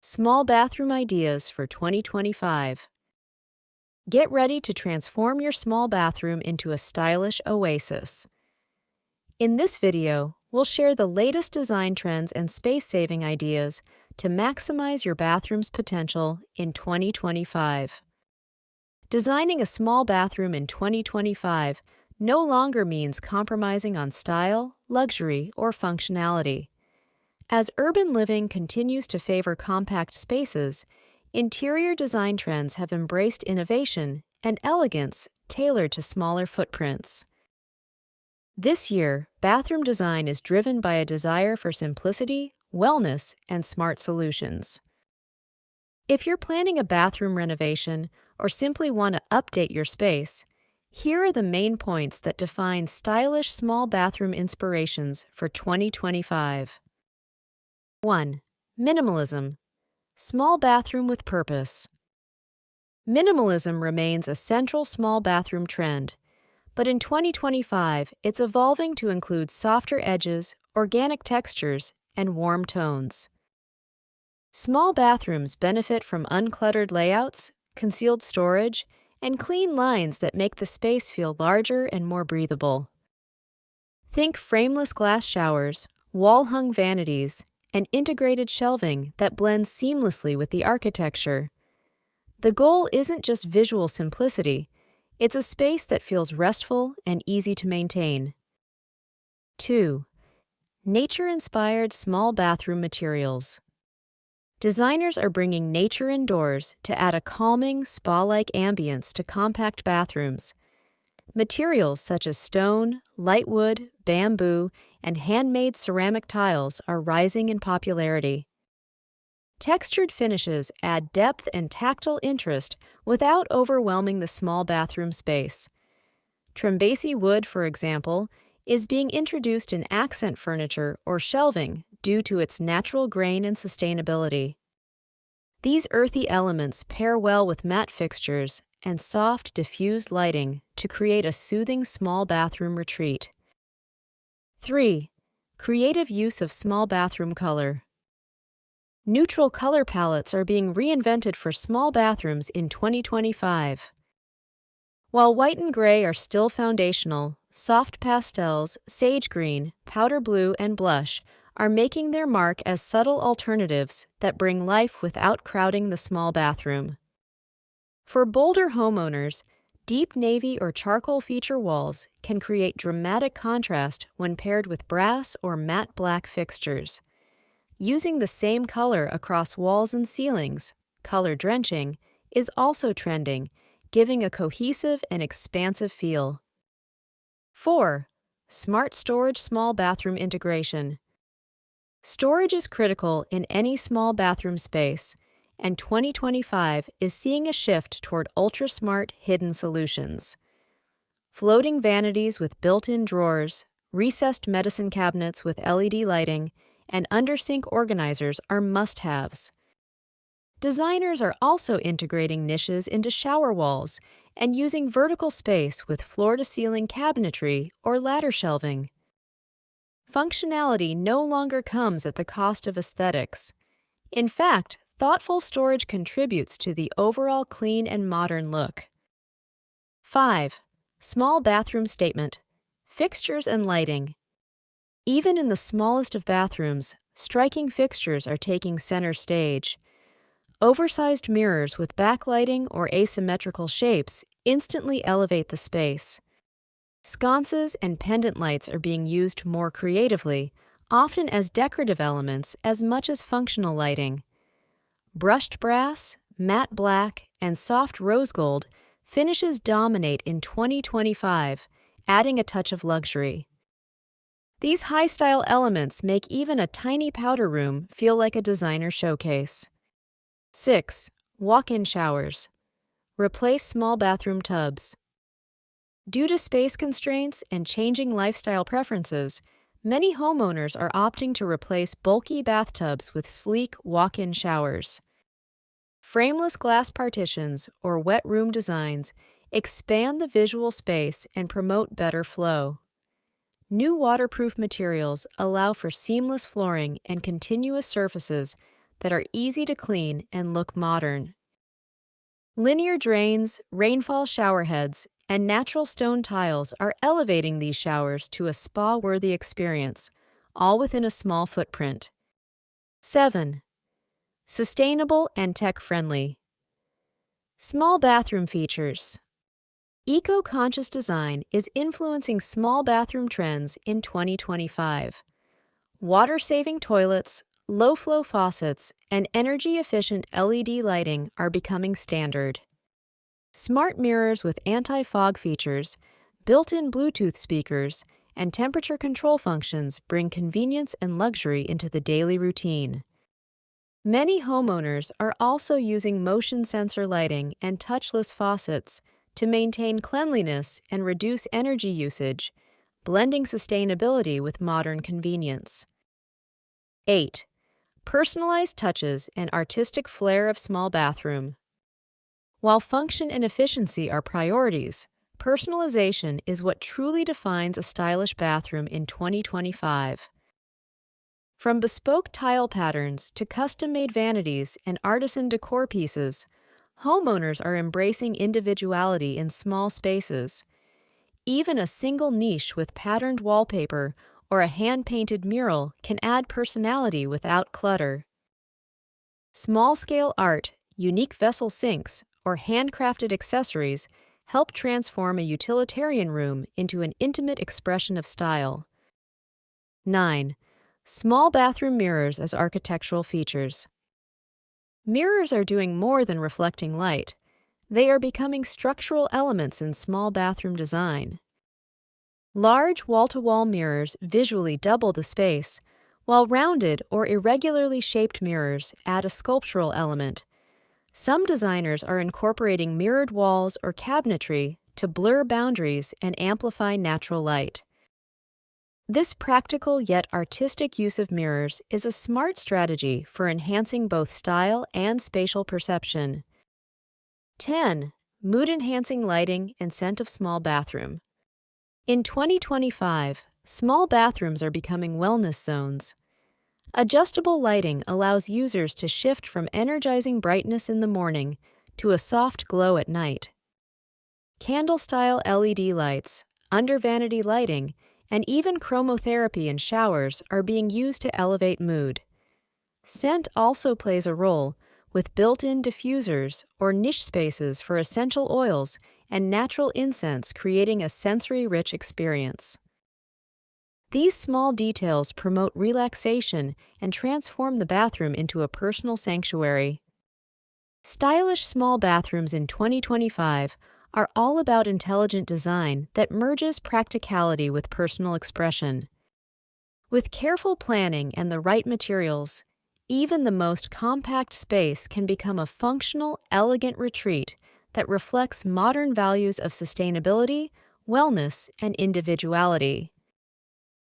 Small bathroom ideas for 2025. Get ready to transform your small bathroom into a stylish oasis. In this video, we'll share the latest design trends and space-saving ideas to maximize your bathroom's potential in 2025. Designing a small bathroom in 2025 no longer means compromising on style, luxury, or functionality. As urban living continues to favor compact spaces, interior design trends have embraced innovation and elegance tailored to smaller footprints. This year, bathroom design is driven by a desire for simplicity, wellness, and smart solutions. If you're planning a bathroom renovation or simply want to update your space, here are the main points that define stylish small bathroom inspirations for 2025. 1. Minimalism. Small bathroom with purpose. Minimalism remains a central small bathroom trend, but in 2025, it's evolving to include softer edges, organic textures, and warm tones. Small bathrooms benefit from uncluttered layouts, concealed storage, and clean lines that make the space feel larger and more breathable. Think frameless glass showers, wall-hung vanities, and integrated shelving that blends seamlessly with the architecture. The goal isn't just visual simplicity, it's a space that feels restful and easy to maintain. 2. Nature-inspired small bathroom materials. Designers are bringing nature indoors to add a calming, spa-like ambience to compact bathrooms. Materials such as stone, lightwood, bamboo, and handmade ceramic tiles are rising in popularity. Textured finishes add depth and tactile interest without overwhelming the small bathroom space. Trembesi wood, for example, is being introduced in accent furniture or shelving due to its natural grain and sustainability. These earthy elements pair well with matte fixtures and soft, diffused lighting to create a soothing small bathroom retreat. 3. Creative use of small bathroom color. Neutral color palettes are being reinvented for small bathrooms in 2025. While white and gray are still foundational, soft pastels, sage green, powder blue, and blush are making their mark as subtle alternatives that bring life without crowding the small bathroom. For bolder homeowners, deep navy or charcoal feature walls can create dramatic contrast when paired with brass or matte black fixtures. Using the same color across walls and ceilings, color drenching, is also trending, giving a cohesive and expansive feel. 4. Smart storage small bathroom integration. Storage is critical in any small bathroom space, and 2025 is seeing a shift toward ultra-smart hidden solutions. Floating vanities with built-in drawers, recessed medicine cabinets with LED lighting, and under-sink organizers are must-haves. Designers are also integrating niches into shower walls and using vertical space with floor-to-ceiling cabinetry or ladder shelving. Functionality no longer comes at the cost of aesthetics. In fact, thoughtful storage contributes to the overall clean and modern look. 5. Small bathroom statement. Fixtures and lighting. Even in the smallest of bathrooms, striking fixtures are taking center stage. Oversized mirrors with backlighting or asymmetrical shapes instantly elevate the space. Sconces and pendant lights are being used more creatively, often as decorative elements as much as functional lighting. Brushed brass, matte black, and soft rose gold finishes dominate in 2025, adding a touch of luxury. These high-style elements make even a tiny powder room feel like a designer showcase. 6. Walk-in showers. Replace small bathroom tubs. Due to space constraints and changing lifestyle preferences, many homeowners are opting to replace bulky bathtubs with sleek walk-in showers. Frameless glass partitions or wet room designs expand the visual space and promote better flow. New waterproof materials allow for seamless flooring and continuous surfaces that are easy to clean and look modern. Linear drains, rainfall shower heads, and natural stone tiles are elevating these showers to a spa-worthy experience, all within a small footprint. 7. Sustainable and tech-friendly. Small bathroom features. Eco-conscious design is influencing small bathroom trends in 2025. Water-saving toilets, low-flow faucets, and energy-efficient LED lighting are becoming standard. Smart mirrors with anti-fog features, built-in Bluetooth speakers, and temperature control functions bring convenience and luxury into the daily routine. Many homeowners are also using motion sensor lighting and touchless faucets to maintain cleanliness and reduce energy usage, blending sustainability with modern convenience. 8. Personalized touches and artistic flair of small bathroom. While function and efficiency are priorities, personalization is what truly defines a stylish bathroom in 2025. From bespoke tile patterns to custom-made vanities and artisan decor pieces, homeowners are embracing individuality in small spaces. Even a single niche with patterned wallpaper or a hand-painted mural can add personality without clutter. Small-scale art, unique vessel sinks, or handcrafted accessories help transform a utilitarian room into an intimate expression of style. 9. Small bathroom mirrors as architectural features. Mirrors are doing more than reflecting light. They are becoming structural elements in small bathroom design. Large wall-to-wall mirrors visually double the space, while rounded or irregularly shaped mirrors add a sculptural element. Some designers are incorporating mirrored walls or cabinetry to blur boundaries and amplify natural light. This practical yet artistic use of mirrors is a smart strategy for enhancing both style and spatial perception. 10. Mood-enhancing lighting and scent of small bathroom. In 2025, small bathrooms are becoming wellness zones. Adjustable lighting allows users to shift from energizing brightness in the morning to a soft glow at night. Candle-style LED lights, under-vanity lighting, and even chromotherapy in showers are being used to elevate mood. Scent also plays a role, with built-in diffusers or niche spaces for essential oils and natural incense creating a sensory-rich experience. These small details promote relaxation and transform the bathroom into a personal sanctuary. Stylish small bathrooms in 2025 are all about intelligent design that merges practicality with personal expression. With careful planning and the right materials, even the most compact space can become a functional, elegant retreat that reflects modern values of sustainability, wellness, and individuality.